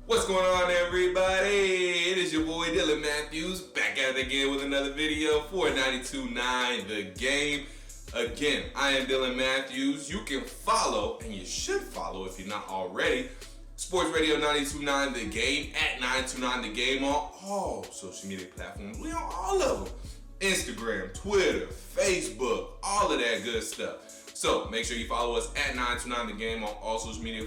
What's going on, everybody? It is your boy Dylan Mathews back at it again with another video for 92.9 The Game. Again, I am Dylan Mathews. You can follow, and you should follow if you're not already, Sports Radio 92.9 The Game at 929 The Game on all social media platforms. We on all of them. Instagram, Twitter, Facebook, all of that good stuff. So make sure you follow us at 929 The Game on all social media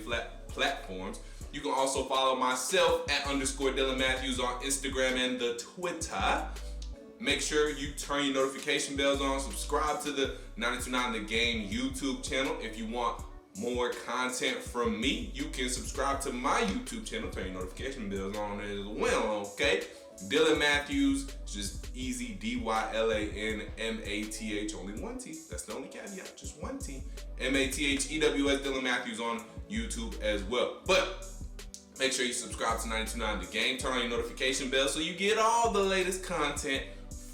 platforms. You can also follow myself at _Dylan Mathews on Instagram and the Twitter. Make sure you turn your notification bells on. Subscribe to the 929 The Game YouTube channel. If you want more content from me, you can subscribe to my YouTube channel. Turn your notification bells on as well, okay? Dylan Mathews, just easy, DYLANMATH, only one T. That's the only caveat, just one T. MATHEWS, Dylan Mathews on YouTube as well. But make sure you subscribe to 929 The Game. Turn on your notification bell so you get all the latest content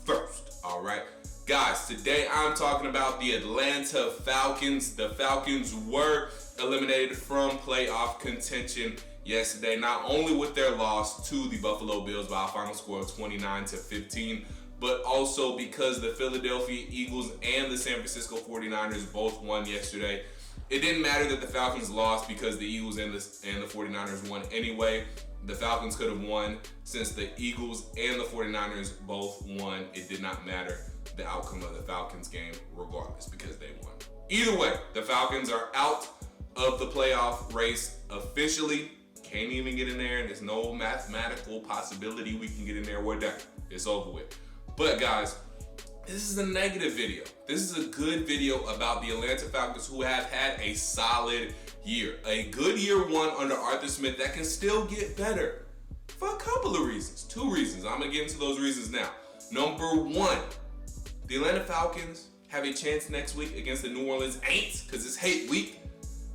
first. All right, guys, today I'm talking about the Atlanta Falcons. The Falcons were eliminated from playoff contention yesterday, not only with their loss to the Buffalo Bills by a final score of 29-15, but also because the Philadelphia Eagles and the San Francisco 49ers both won yesterday. It didn't matter that the Falcons lost because the Eagles and the 49ers won anyway. The Falcons could have won since the Eagles and the 49ers both won. It did not matter the outcome of the Falcons game regardless because they won. Either way, the Falcons are out of the playoff race officially. Can't even get in there, and there's no mathematical possibility we can get in there. We're done. It's over with. But guys, this is a negative video. This is a good video about the Atlanta Falcons, who have had a solid year. A good year one under Arthur Smith that can still get better for a couple of reasons. Two reasons. I'm going to get into those reasons now. Number one, the Atlanta Falcons have a chance next week against the New Orleans Aints, because it's hate week.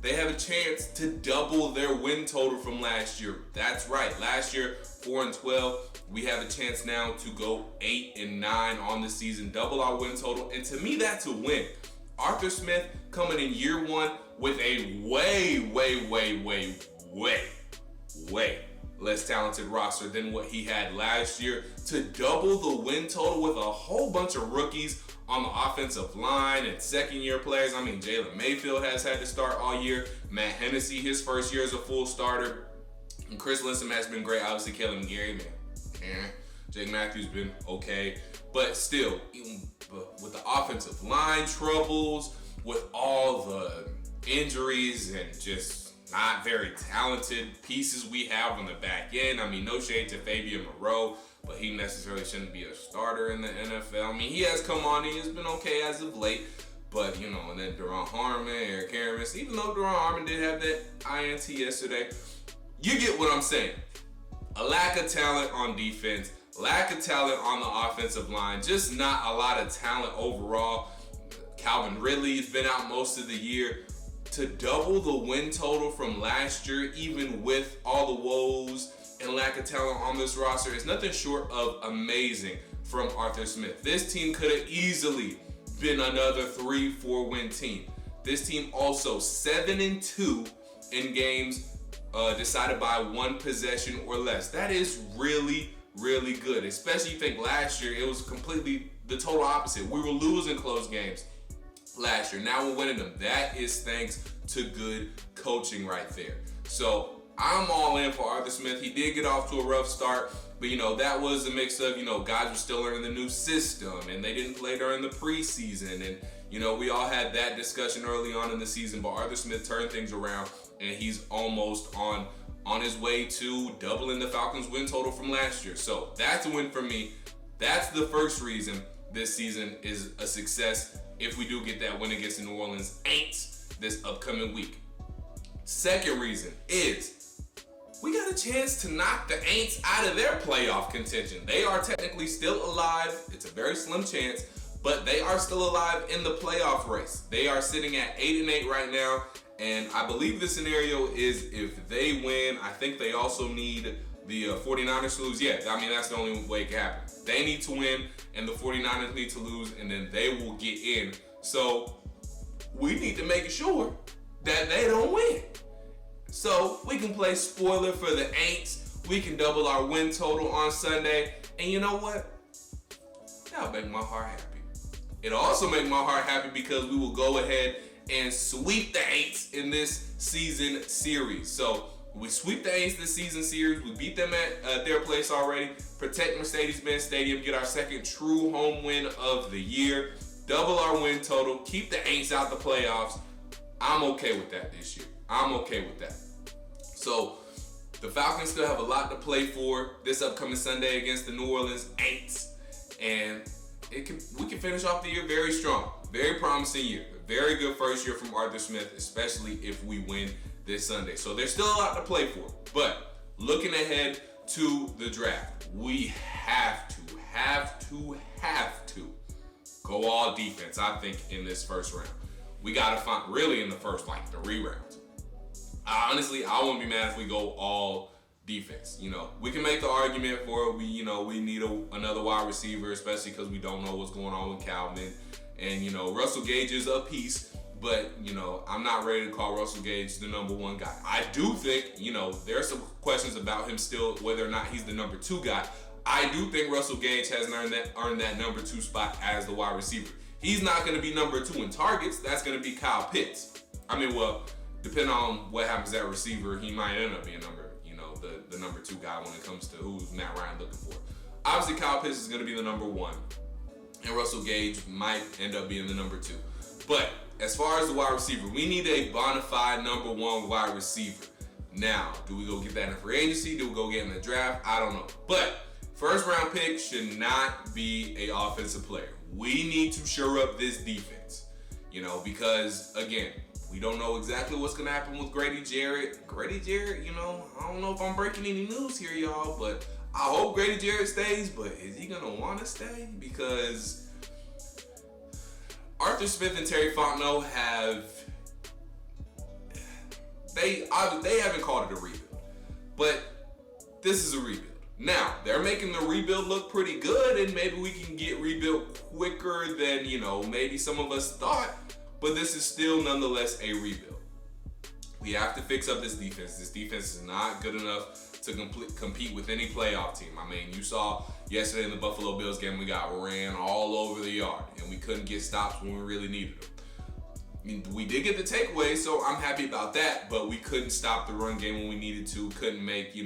They have a chance to double their win total from last year. That's right. Last year, 4-12. We have a chance now to go 8-9 on the season, double our win total. And to me, that's a win. Arthur Smith coming in year one with a way less talented roster than what he had last year, to double the win total with a whole bunch of rookies on the offensive line and second-year players. I mean, Jalen Mayfield has had to start all year. Matt Hennessy, his first year as a full starter. And Chris Lindstrom has been great. Obviously, Caleb McGarry, man. Jake Matthews been okay. But still, even with the offensive line troubles, with all the injuries and just not very talented pieces we have on the back end. I mean, no shade to Fabian Moreau, but he necessarily shouldn't be a starter in the NFL. I mean, he has come on, he has been okay as of late, but you know, and then Duron Harmon, Eric Harris, even though Duron Harmon did have that INT yesterday, you get what I'm saying. A lack of talent on defense, lack of talent on the offensive line, just not a lot of talent overall. Calvin Ridley's been out most of the year. To double the win total from last year, even with all the woes and lack of talent on this roster, is nothing short of amazing from Arthur Smith. This team could have easily been another 3-4 win team. This team also 7-2 in games decided by one possession or less. That is really good, especially you think last year it was completely the total opposite. We were losing close games last year. Now we're winning them. That is thanks to good coaching right there. So I'm all in for Arthur Smith. He did get off to a rough start, but you know, that was a mix of, you know, guys were still learning the new system and they didn't play during the preseason. And, you know, we all had that discussion early on in the season, but Arthur Smith turned things around and he's almost on his way to doubling the Falcons win total from last year. So that's a win for me. That's the first reason this season is a success if we do get that win against the New Orleans Aints this upcoming week. Second reason is we got a chance to knock the Aints out of their playoff contention. They are technically still alive. It's a very slim chance, but they are still alive in the playoff race. They are sitting at 8-8 right now, and I believe the scenario is if they win, I think they also need the 49ers to lose. Yeah, I mean, that's the only way it can happen. They need to win, and the 49ers need to lose, and then they will get in. So we need to make sure that they don't win. So we can play spoiler for the Aints. We can double our win total on Sunday. And you know what? That'll make my heart happy. It'll also make my heart happy because we will go ahead and sweep the Aints in this season series. So we sweep the Aints this season series. We beat them at their place already. Protect Mercedes-Benz Stadium. Get our second true home win of the year. Double our win total. Keep the Aints out the playoffs. I'm okay with that this year. I'm okay with that. So the Falcons still have a lot to play for this upcoming Sunday against the New Orleans Aints. And we can finish off the year very strong. Very promising year. A very good first year from Arthur Smith, especially if we win this Sunday. So there's still a lot to play for. But looking ahead to the draft, we have to go all defense, I think, in this first round. We got to find, really in the first, 3 rounds. Honestly, I wouldn't be mad if we go all defense. We can make the argument for we need another wide receiver, especially because we don't know what's going on with Calvin. And, Russell Gage is a piece, but, I'm not ready to call Russell Gage the number 1 guy. I do think, there are some questions about him still, whether or not he's the number 2 guy. I do think Russell Gage has earned that number 2 spot as the wide receiver. He's not going to be number 2 in targets. That's going to be Kyle Pitts. Depending on what happens at receiver, he might end up being the number 2 guy when it comes to who's Matt Ryan looking for. Obviously, Kyle Pitts is going to be the number 1, and Russell Gage might end up being the number 2. But as far as the wide receiver, we need a bona fide number 1 wide receiver. Now, do we go get that in free agency? Do we go get in the draft? I don't know. But first round pick should not be an offensive player. We need to shore up this defense, because again, we don't know exactly what's going to happen with Grady Jarrett. Grady Jarrett, I don't know if I'm breaking any news here, y'all, but I hope Grady Jarrett stays, but is he going to want to stay? Because Arthur Smith and Terry Fontenot they haven't called it a rebuild, but this is a rebuild. Now, they're making the rebuild look pretty good, and maybe we can get rebuilt quicker than, maybe some of us thought. But this is still nonetheless a rebuild. We have to fix up this defense. This defense is not good enough to compete with any playoff team. You saw yesterday in the Buffalo Bills game, we got ran all over the yard, and we couldn't get stops when we really needed them. We did get the takeaway, so I'm happy about that, but we couldn't stop the run game when we needed to. Couldn't make the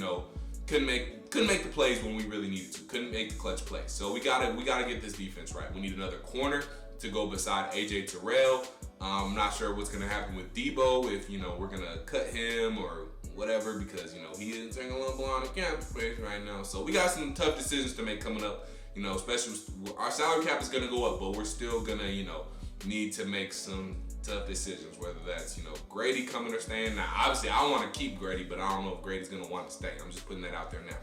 plays when we really needed to. Couldn't make the clutch plays. So we gotta get this defense right. We need another corner to go beside AJ Terrell. I'm not sure what's going to happen with Debo, if, we're going to cut him or whatever, because, he isn't taking a little on the cap space right now. So we got some tough decisions to make coming up, especially our salary cap is going to go up, but we're still going to, need to make some tough decisions, whether that's, Grady coming or staying. Now, obviously, I want to keep Grady, but I don't know if Grady's going to want to stay. I'm just putting that out there now.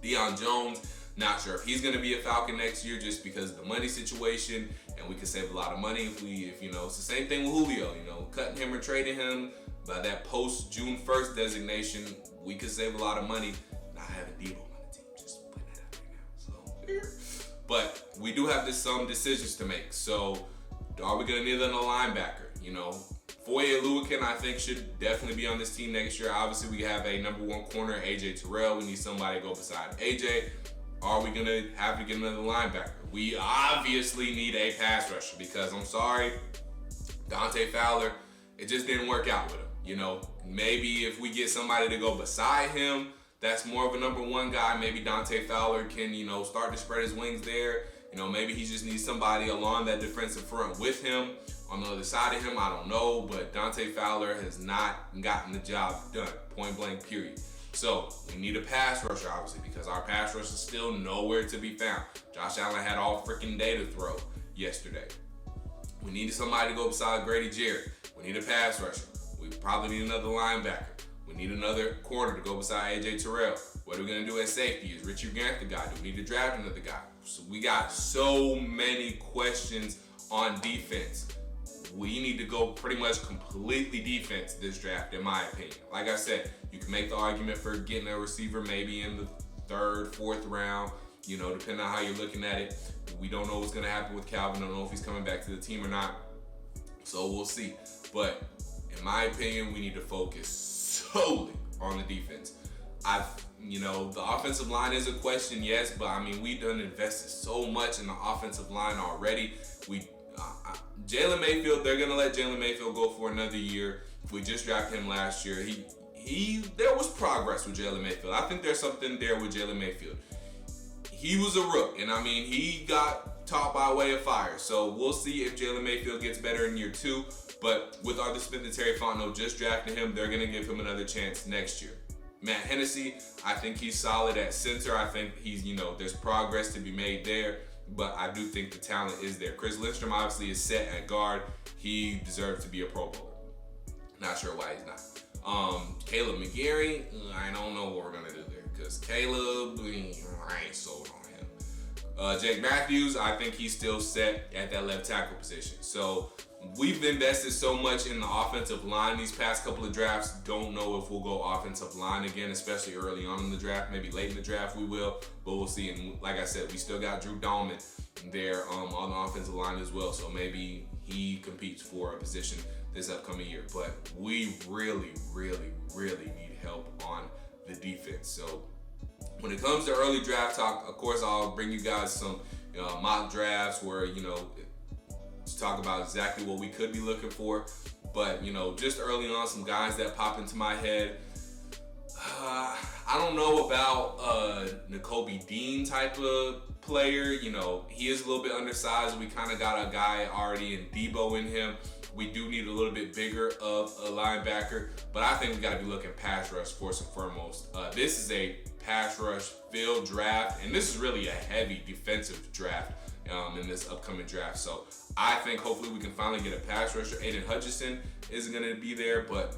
Dion Jones, not sure if he's going to be a Falcon next year just because of the money situation, and we could save a lot of money if it's the same thing with Julio, cutting him or trading him by that post-June 1st designation, we could save a lot of money not having Debo on the team. Just putting that out there now. So, but we do have some decisions to make. So, are we going to need another linebacker? Foye Oluokun, I think, should definitely be on this team next year. Obviously, we have a number 1 corner, AJ Terrell. We need somebody to go beside AJ. Are we going to have to get another linebacker? We obviously need a pass rusher because, I'm sorry, Dante Fowler, it just didn't work out with him. Maybe if we get somebody to go beside him, that's more of a number 1 guy. Maybe Dante Fowler can, start to spread his wings there. Maybe he just needs somebody along that defensive front with him. On the other side of him, I don't know. But Dante Fowler has not gotten the job done, point blank, period. So we need a pass rusher, obviously, because our pass rush is still nowhere to be found. Josh Allen had all freaking day to throw yesterday. We needed somebody to go beside Grady Jarrett. We need a pass rusher. We probably need another linebacker. We need another corner to go beside AJ Terrell. What are we going to do at safety? Is Richie Grant the guy? Do we need to draft another guy? So we got so many questions on defense. We need to go pretty much completely defense this draft, in my opinion. Like I said, you can make the argument for getting a receiver maybe in the 3rd, 4th round, depending on how you're looking at it. We don't know what's going to happen with Calvin. Don't know if he's coming back to the team or not. So we'll see. But in my opinion, we need to focus solely on the defense. The offensive line is a question, yes, but I mean, we done invested so much in the offensive line already. Jalen Mayfield, they're gonna let Jalen Mayfield go for another year. We just drafted him last year. There was progress with Jalen Mayfield. I think there's something there with Jalen Mayfield. He was a rook, and I mean, he got taught by way of fire. So we'll see if Jalen Mayfield gets better in year 2. But with Arthur Smith and Terry Fontenot just drafting him, they're gonna give him another chance next year. Matt Hennessy, I think he's solid at center. I think there's progress to be made there, but I do think the talent is there. Chris Lindstrom obviously is set at guard. He deserves to be a Pro Bowler. Not sure why he's not. Caleb McGarry, I don't know what we're gonna do there, because Caleb, I ain't sold on him. Jake Mathews, I think he's still set at that left tackle position. So we've invested so much in the offensive line these past couple of drafts. Don't know if we'll go offensive line again, especially early on in the draft. Maybe late in the draft we will, but we'll see. And like I said, we still got Drew Dahlman there on the offensive line as well. So maybe he competes for a position this upcoming year. But we really, really, really need help on the defense. So when it comes to early draft talk, of course, I'll bring you guys some mock drafts where, to talk about exactly what we could be looking for. But, just early on, some guys that pop into my head. I don't know about Nakobe Dean type of player. He is a little bit undersized. We kind of got a guy already in Debo in him. We do need a little bit bigger of a linebacker, but I think we got to be looking pass rush first and foremost. This is a pass rush filled draft, and this is really a heavy defensive draft in this upcoming draft. So I think hopefully we can finally get a pass rusher. Aiden Hutchinson isn't going to be there, but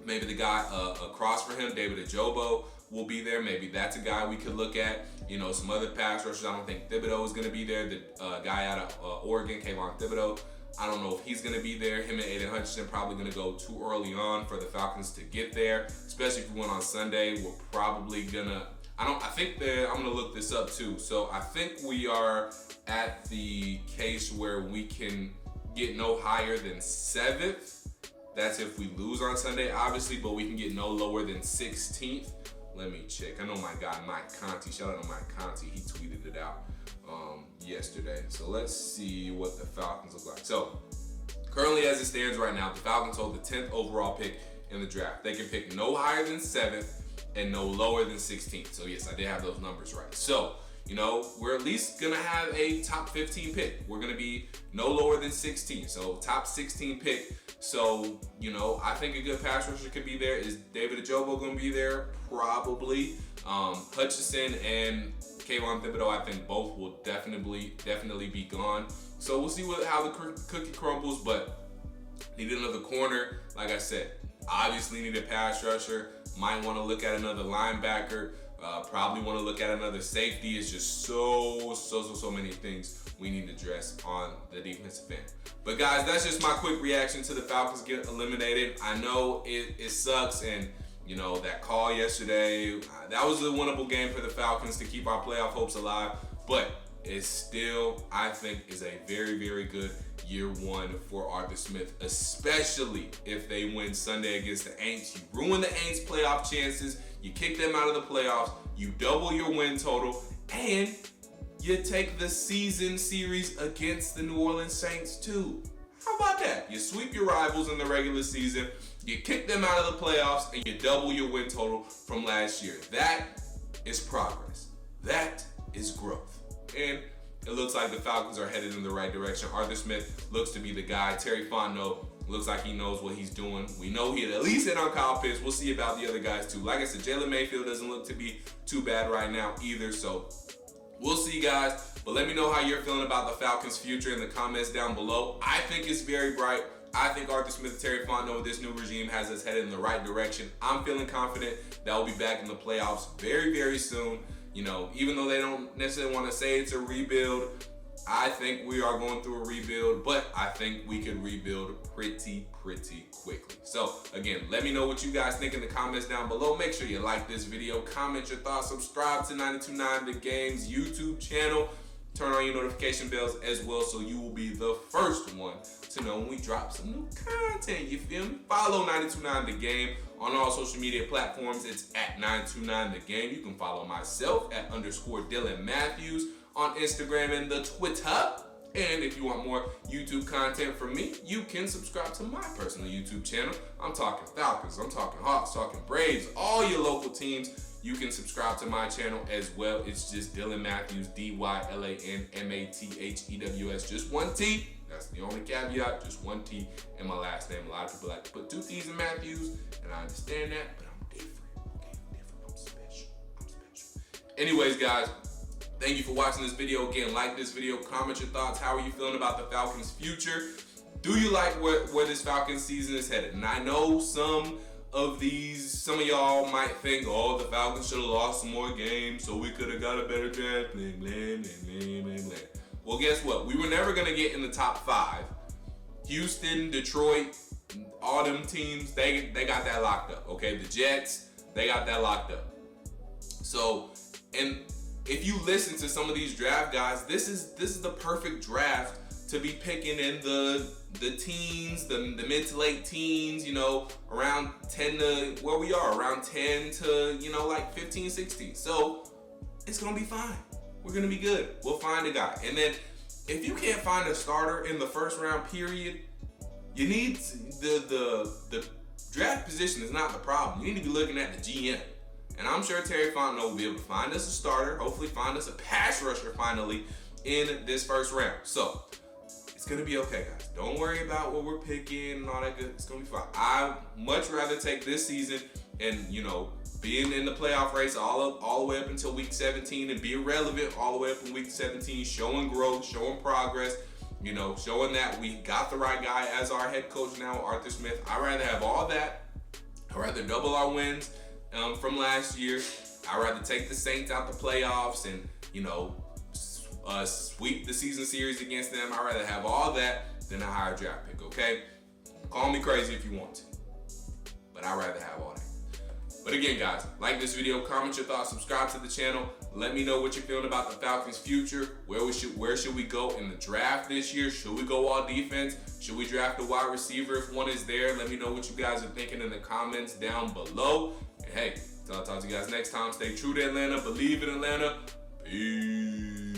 maybe the guy across from him, David Ajobo, will be there. Maybe that's a guy we could look at. Some other pass rushers. I don't think Thibodeau is going to be there. The guy out of Oregon, Kayvon Thibodeau, I don't know if he's going to be there. Him and Aiden Hutchinson probably going to go too early on for the Falcons to get there, especially if we went on Sunday. We're probably going to, I'm going to look this up too. So I think we are at the case where we can get no higher than 7th. That's if we lose on Sunday, obviously, but we can get no lower than 16th. Let me check. I know my guy, Mike Conti. Shout out to Mike Conti. He tweeted it out yesterday. So let's see what the Falcons look like. So currently as it stands right now, the Falcons hold the 10th overall pick in the draft. They can pick no higher than 7th and no lower than 16th. So yes, I did have those numbers right. So, we're at least going to have a top 15 pick. We're going to be no lower than 16. So top 16 pick. So, I think a good pass rusher could be there. Is David Ajobo going to be there? Probably. Hutchinson and Kayvon Thibodeau, I think both will definitely be gone. So we'll see how the cookie crumbles, but need another corner. Like I said, obviously need a pass rusher. Might want to look at another linebacker. Probably want to look at another safety. It's just so many things we need to address on the defensive end. But guys, that's just my quick reaction to the Falcons get eliminated. I know it sucks, and that call yesterday, that was a winnable game for the Falcons to keep our playoff hopes alive, but it still, I think, is a very, very good year 1 for Arthur Smith, especially if they win Sunday against the Aints. You ruin the Aints playoff chances, you kick them out of the playoffs, you double your win total, and you take the season series against the New Orleans Saints too. How about that? You sweep your rivals in the regular season, you kick them out of the playoffs, and you double your win total from last year. That is progress. That is growth. And it looks like the Falcons are headed in the right direction. Arthur Smith looks to be the guy. Terry Fontenot looks like he knows what he's doing. We know he at least hit on Kyle Pitts. We'll see about the other guys too. Like I said, Jalen Mayfield doesn't look to be too bad right now either. So we'll see, guys. But let me know how you're feeling about the Falcons' future in the comments down below. I think it's very bright. I think Arthur Smith and Terry Fontenot with this new regime has us headed in the right direction. I'm feeling confident that we'll be back in the playoffs very, very soon. Even though they don't necessarily want to say it's a rebuild, I think we are going through a rebuild, but I think we can rebuild pretty quickly. So again, let me know what you guys think in the comments down below. Make sure you like this video, comment your thoughts, subscribe to 92.9 The Game's YouTube channel. Turn on your notification bells as well so you will be the first one to know when we drop some new content. You feel me? Follow 92.9 The Game on all social media platforms. It's at 929thegame. You can follow myself at _Dylan Mathews on Instagram and the Twitter. And if you want more YouTube content from me, you can subscribe to my personal YouTube channel. I'm talking Falcons, I'm talking Hawks, talking Braves, all your local teams. You can subscribe to my channel as well. It's just Dylan Mathews, DylanMathews, just one T. That's the only caveat, just one T in my last name. A lot of people like to put two T's in Mathews, and I understand that, but I'm different. Okay, I'm different. I'm special. Anyways, guys, thank you for watching this video. Again, like this video, comment your thoughts. How are you feeling about the Falcons' future? Do you like where this Falcons season is headed? And I know some of y'all might think, oh, the Falcons should have lost some more games so we could have got a better draft. Blah, blah, blah, blah, blah. Well, guess what? We were never going to get in the top 5. Houston, Detroit, all them teams, they got that locked up, okay? The Jets, they got that locked up. So, and if you listen to some of these draft guys, this is the perfect draft to be picking in the teens, the mid to late teens, you know, around 10 to where we are, around 10 to, you know, like 15, 16. So it's gonna be fine. We're gonna be good. We'll find a guy. And then if you can't find a starter in the first round period, you need the draft position is not the problem. You need to be looking at the GM. And I'm sure Terry Fontenot will be able to find us a starter, hopefully find us a pass rusher finally in this first round. So it's gonna be okay, guys. Don't worry about what we're picking and all that good. It's gonna be fine. I'd much rather take this season and, you know, being in the playoff race all the way up until week 17 and be relevant all the way up in week 17, showing growth, showing progress, you know, showing that we got the right guy as our head coach now, Arthur Smith. I'd rather have all that. I'd rather double our wins from last year. I'd rather take the Saints out the playoffs and, you know, sweep the season series against them. I'd rather have all that than a higher draft pick, okay? Call me crazy if you want to, but I'd rather have all that. But again, guys, like this video, comment your thoughts, subscribe to the channel. Let me know what you're feeling about the Falcons' future. Where should we go in the draft this year? Should we go all defense? Should we draft a wide receiver if one is there? Let me know what you guys are thinking in the comments down below. And hey, I'll talk to you guys next time. Stay true to Atlanta. Believe in Atlanta. Peace.